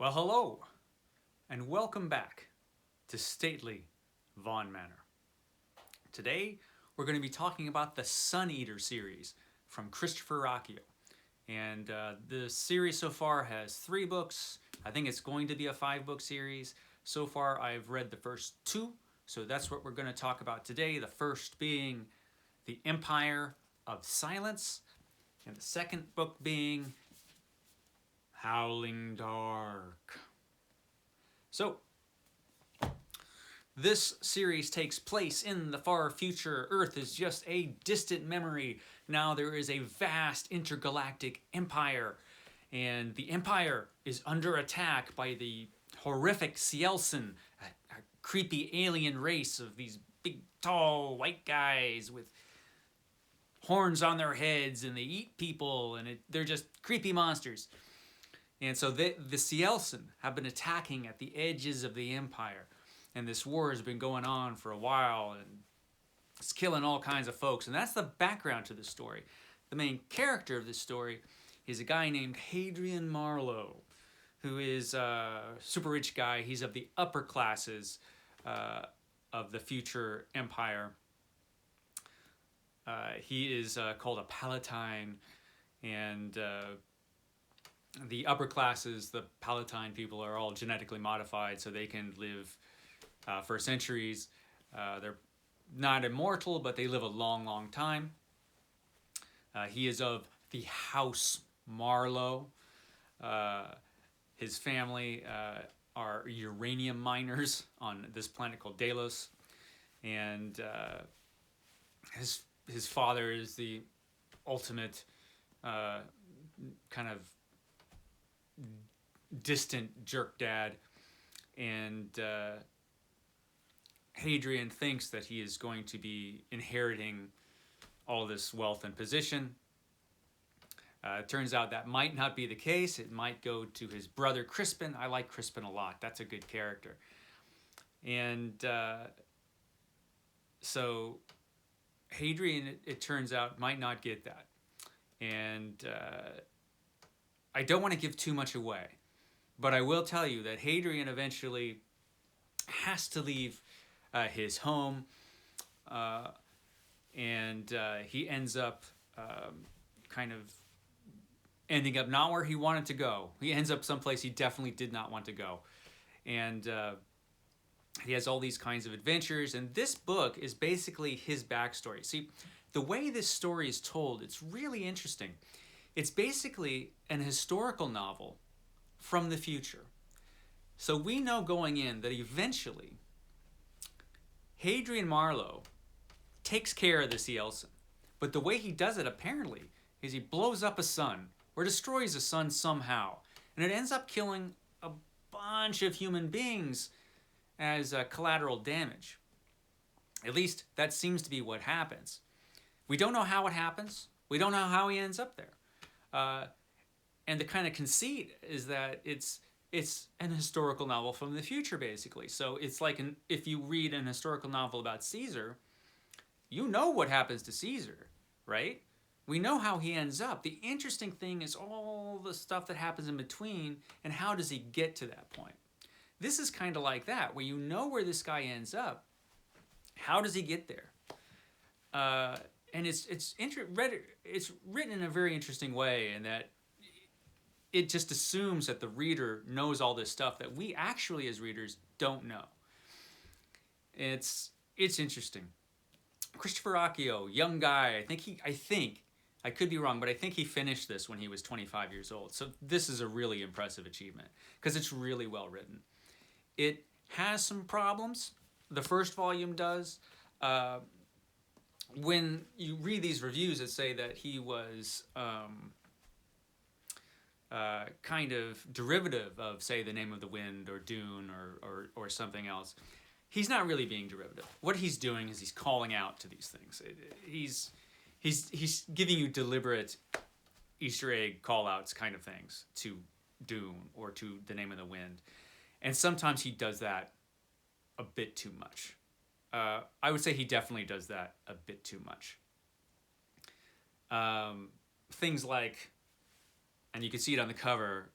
Well, hello, and welcome back to stately Vaughn Manor. Today, we're going to be talking about the Sun Eater series from Christopher Ruocchio. And the series so far has 3 books. I think it's going to be a 5-book series. So far, I've read the first 2, so that's what we're going to talk about today. The first being The Empire of Silence, and the second book being Howling Dark. So, this series takes place in the far future. Earth is just a distant memory. Now there is a vast intergalactic empire, and the empire is under attack by the horrific Cielsen, a creepy alien race of these big, tall, white guys with horns on their heads, and they eat people, and they're just creepy monsters. And so the Cielsen have been attacking at the edges of the empire. And this war has been going on for a while, and it's killing all kinds of folks. And that's the background to the story. The main character of this story is a guy named Hadrian Marlowe, who is a super rich guy. He's of the upper classes of the future empire. He is called a Palatine, and the upper classes, the Palatine people, are all genetically modified so they can live for centuries. They're not immortal, but they live a long, long time. He is of the House Marlowe. His family are uranium miners on this planet called Delos. And his father is the ultimate kind of distant jerk dad. And Hadrian thinks that he is going to be inheriting all this wealth and position. It turns out that might not be the case. It might go to his brother Crispin. I like Crispin a lot. That's a good character. And so Hadrian, it turns out, might not get that. And I don't want to give too much away, but I will tell you that Hadrian eventually has to leave his home, and he ends up kind of ending up not where he wanted to go. He ends up someplace he definitely did not want to go. And he has all these kinds of adventures, and this book is basically his backstory. See, the way this story is told, it's really interesting. It's basically an historical novel from the future. So we know going in that eventually Hadrian Marlowe takes care of the Cielsen. But the way he does it, apparently, is he blows up a sun, or destroys a sun somehow. And it ends up killing a bunch of human beings as collateral damage. At least, that seems to be what happens. We don't know how it happens. We don't know how he ends up there. And the kind of conceit is that it's an historical novel from the future, basically. So it's like if you read an historical novel about Caesar, you know what happens to Caesar, right? We know how he ends up. The interesting thing is all the stuff that happens in between, and how does he get to that point? This is kind of like that, where you know where this guy ends up. How does he get there? And it's written in a very interesting way, in that it just assumes that the reader knows all this stuff that we actually, as readers, don't know. It's interesting. Christopher Ruocchio, young guy. I could be wrong, but I think he finished this when he was 25 years old. So this is a really impressive achievement, because it's really well written. It has some problems. The first volume does. When you read these reviews that say that he was kind of derivative of, say, The Name of the Wind or Dune or something else, he's not really being derivative. What he's doing is he's calling out to these things. He's giving you deliberate Easter egg call-outs kind of things to Dune or to The Name of the Wind. And sometimes he does that a bit too much. I would say he definitely does that a bit too much. Things like, and you can see it on the cover,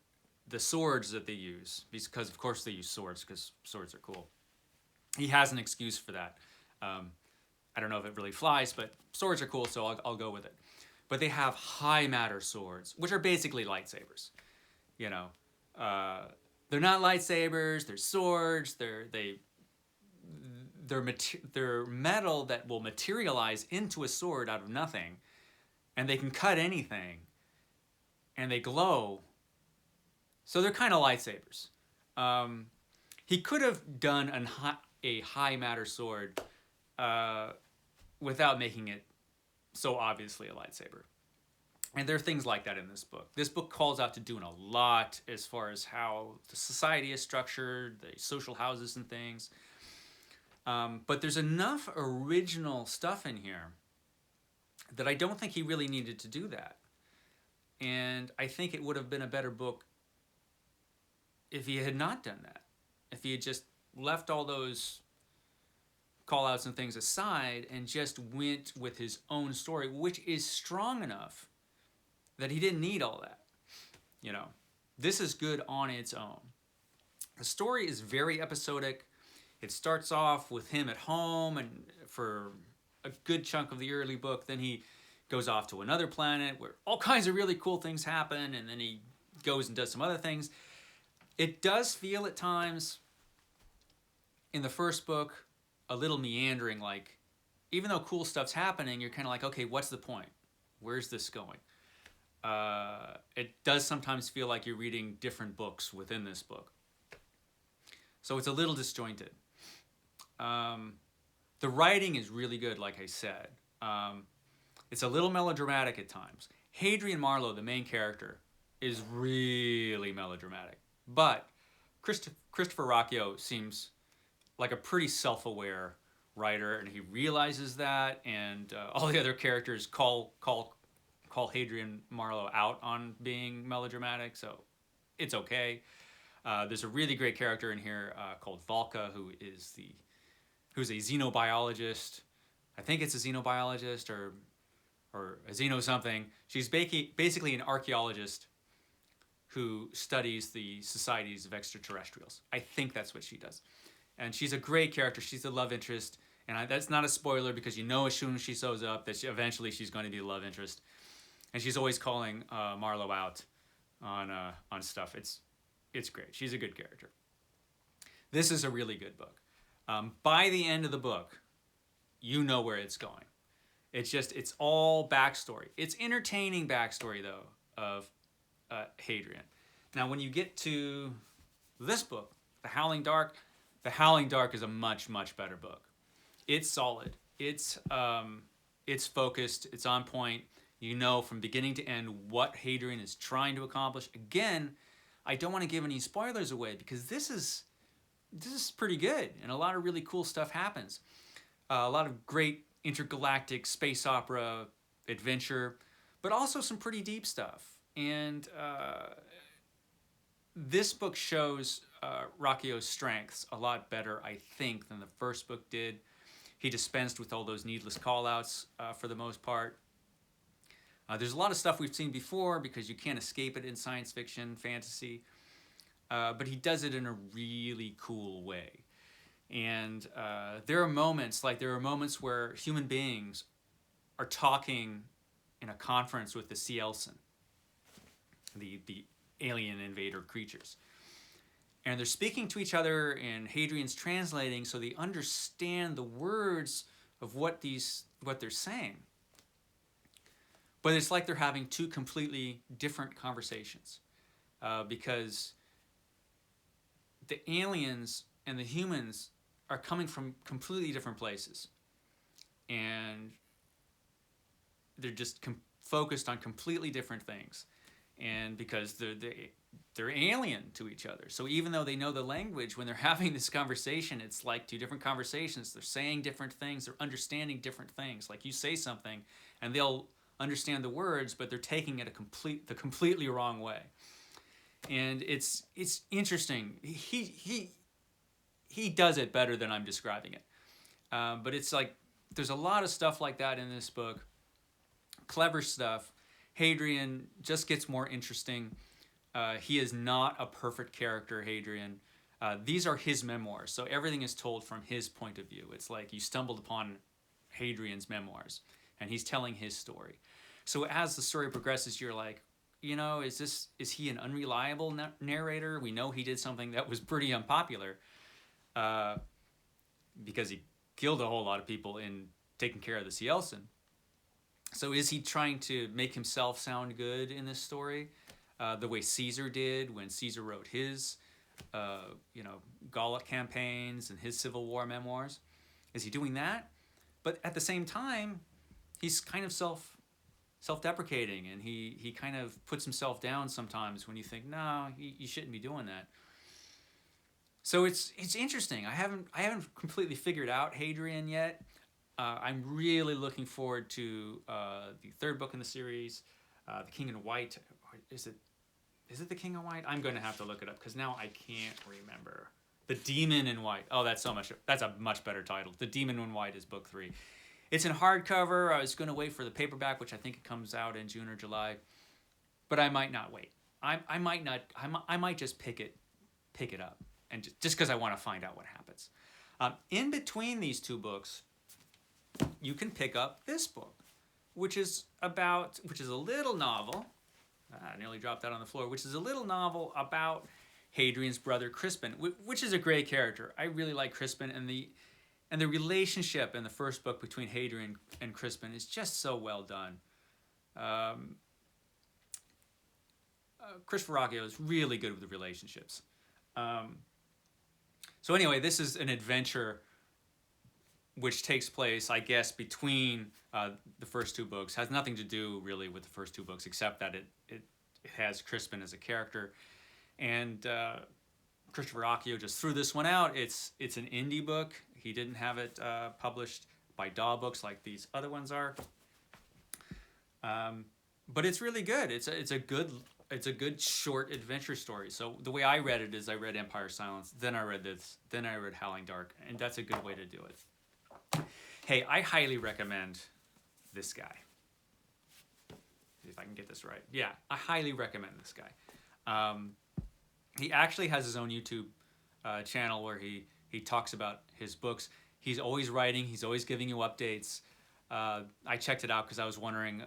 the swords that they use, because of course they use swords because swords are cool. He has an excuse for that. I don't know if it really flies, but swords are cool, so I'll go with it. But they have high matter swords, which are basically lightsabers. You know, they're not lightsabers. They're swords. They're metal that will materialize into a sword out of nothing, and they can cut anything, and they glow. So they're kind of lightsabers. He could have done a high matter sword without making it so obviously a lightsaber. And there are things like that in this book. This book calls out to doing a lot as far as how the society is structured, the social houses and things. But there's enough original stuff in here that I don't think he really needed to do that. And I think it would have been a better book if he had not done that. If he had just left all those call-outs and things aside and just went with his own story, which is strong enough that he didn't need all that. You know, this is good on its own. The story is very episodic. It starts off with him at home and for a good chunk of the early book. Then he goes off to another planet where all kinds of really cool things happen, and then he goes and does some other things. It does feel at times in the first book a little meandering, like even though cool stuff's happening, you're kind of like, okay, what's the point? Where's this going? It does sometimes feel like you're reading different books within this book. So it's a little disjointed. The writing is really good, like I said. It's a little melodramatic at times. Hadrian Marlowe, the main character, is really melodramatic. But Christopher Ruocchio seems like a pretty self-aware writer, and he realizes that, and all the other characters call Hadrian Marlowe out on being melodramatic, so it's okay. There's a really great character in here called Valka, who's a xenobiologist. I think it's a xenobiologist or a xeno something. She's basically an archaeologist who studies the societies of extraterrestrials. I think that's what she does. And she's a great character. She's the love interest. And that's not a spoiler because you know as soon as she shows up that eventually she's going to be the love interest. And she's always calling Marlowe out on stuff. It's great. She's a good character. This is a really good book. By the end of the book, you know where it's going. It's all backstory. It's entertaining backstory, though, of Hadrian. Now, when you get to this book, The Howling Dark is a much, much better book. It's solid. It's focused. It's on point. You know from beginning to end what Hadrian is trying to accomplish. Again, I don't want to give any spoilers away because this is pretty good, and a lot of really cool stuff happens. A lot of great intergalactic space opera adventure, but also some pretty deep stuff. And this book shows Ruocchio's strengths a lot better, I think, than the first book did. He dispensed with all those needless call-outs for the most part. There's a lot of stuff we've seen before because you can't escape it in science fiction, fantasy. But he does it in a really cool way. And there are moments where human beings are talking in a conference with the Cielsen, the alien invader creatures. And they're speaking to each other, and Hadrian's translating so they understand the words of what they're saying. But it's like they're having two completely different conversations because the aliens and the humans are coming from completely different places. And they're just focused on completely different things. And because they're alien to each other. So even though they know the language, when they're having this conversation, it's like two different conversations. They're saying different things. They're understanding different things. Like you say something, and they'll understand the words, but they're taking it the completely wrong way. And it's interesting. He does it better than I'm describing it. But it's like there's a lot of stuff like that in this book. Clever stuff. Hadrian just gets more interesting. He is not a perfect character, Hadrian. These are his memoirs, so everything is told from his point of view. It's like you stumbled upon Hadrian's memoirs, and he's telling his story. So as the story progresses, you're like, is he an unreliable narrator? We know he did something that was pretty unpopular, because he killed a whole lot of people in taking care of the Cielsen. So is he trying to make himself sound good in this story, the way Caesar did when Caesar wrote his, Gallic campaigns and his Civil War memoirs? Is he doing that? But at the same time, he's kind of self-deprecating, and he kind of puts himself down sometimes when you think, no, you shouldn't be doing that. So it's interesting. I haven't completely figured out Hadrian yet. I'm really looking forward to the third book in the series, The King in White. Is it The King in White? I'm going to have to look it up because now I can't remember. The Demon in White. Oh, that's a much better title. The Demon in White is book 3. It's in hardcover. I was going to wait for the paperback, which I think it comes out in June or July, but I might not wait. I might just pick it up, and just because I want to find out what happens. In between these two books, you can pick up this book, which is a little novel. I nearly dropped that on the floor. Which is a little novel about Hadrian's brother Crispin, which is a great character. I really like Crispin, and the relationship in the first book between Hadrian and Crispin is just so well done. Chris Ruocchio is really good with the relationships. So anyway, this is an adventure which takes place, I guess, between the first two books. Has nothing to do really with the first two books, except that it has Crispin as a character. And Christopher Ruocchio just threw this one out. It's an indie book. He didn't have it published by DAW Books like these other ones are. But it's really good. It's a good short adventure story. So the way I read it is I read Empire Silence, then I read this, then I read Howling Dark, and that's a good way to do it. Hey, I highly recommend this guy. See if I can get this right. Yeah, I highly recommend this guy. He actually has his own YouTube channel where he talks about his books. He's always writing. He's always giving you updates. I checked it out because I was wondering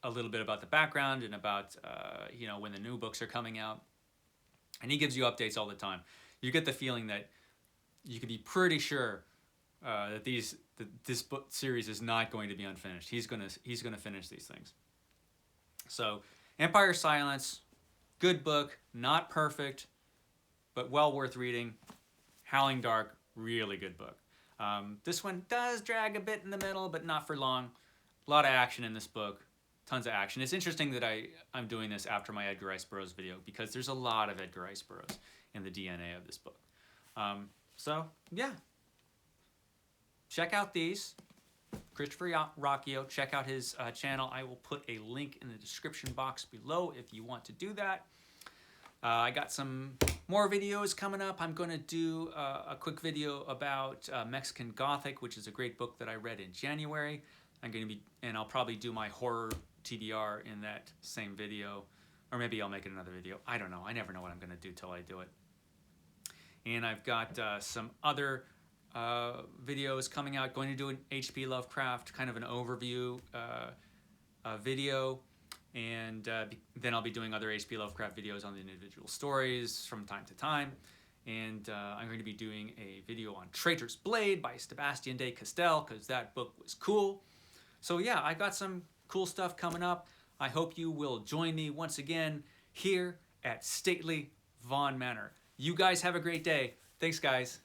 a little bit about the background and about when the new books are coming out. And he gives you updates all the time. You get the feeling that you can be pretty sure that this book series is not going to be unfinished. He's gonna finish these things. So, Empire Silence, good book, not perfect, but well worth reading. Howling Dark, really good book. This one does drag a bit in the middle, but not for long. A lot of action in this book, tons of action. It's interesting that I'm doing this after my Edgar Rice Burroughs video because there's a lot of Edgar Rice Burroughs in the DNA of this book. So, yeah. Check out these. Christopher Ruocchio. Check out his channel. I will put a link in the description box below if you want to do that. I got some more videos coming up. I'm going to do a quick video about Mexican Gothic, which is a great book that I read in January. And I'll probably do my horror TBR in that same video. Or maybe I'll make it another video. I don't know. I never know what I'm going to do till I do it. And I've got some other videos coming out. Going to do an H.P. Lovecraft, kind of an overview video. And then I'll be doing other H.P. Lovecraft videos on the individual stories from time to time. And I'm going to be doing a video on Traitor's Blade by Sebastian de Castell, because that book was cool. So yeah, I got some cool stuff coming up. I hope you will join me once again here at Stately Vaughan Manor. You guys have a great day. Thanks, guys.